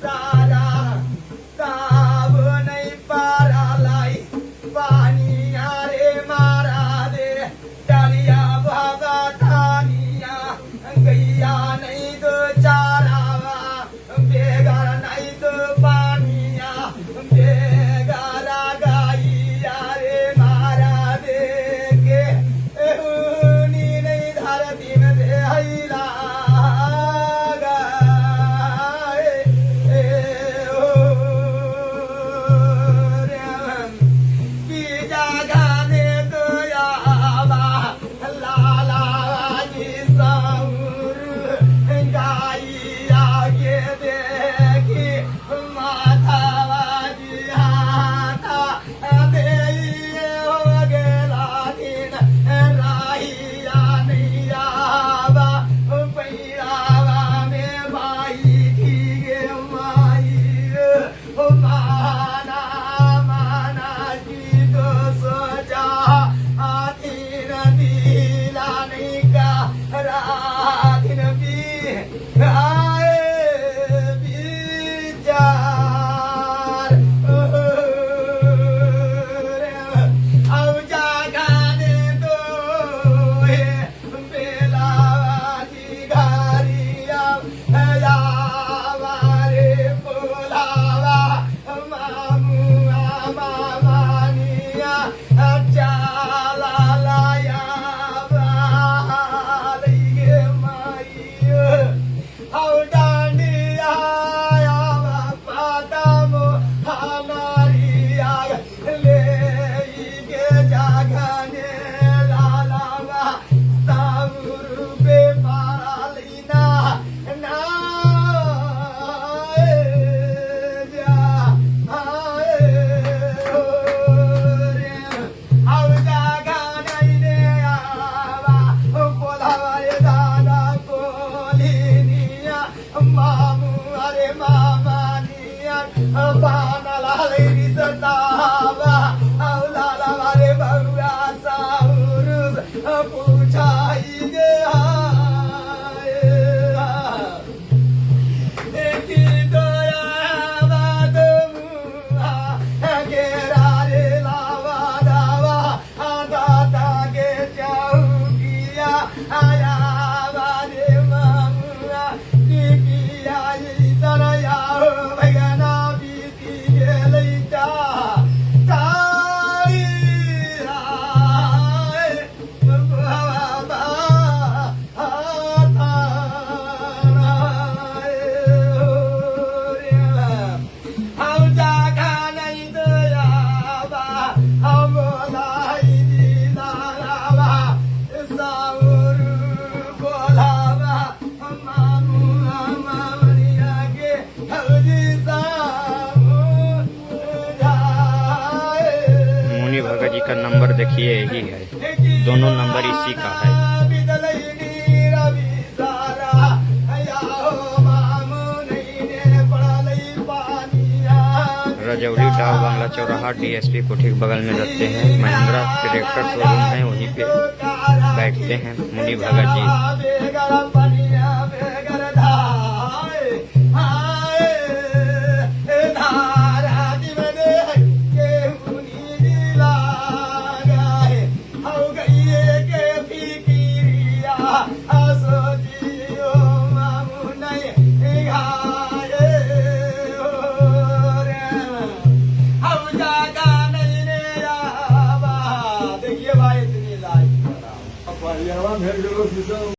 सारा ताब नहीं पारा लाई पानी रे मारा दे डालिया बाबा थानिया गैया नहीं दो चारावा बेगार नहीं दो पानिया बेगारा गाइया रे मारा दे के नी नहीं धरती में दे हैला भगत जी का नंबर देखिए यही है, दोनों नंबर इसी का है। रजौली डाक बांग्ला चौराहा डीएसपी को ठीक बगल में रहते हैं। महिंद्रा ट्रैक्टर शोरूम है, वहीं पे बैठते हैं मुनि भगत जी।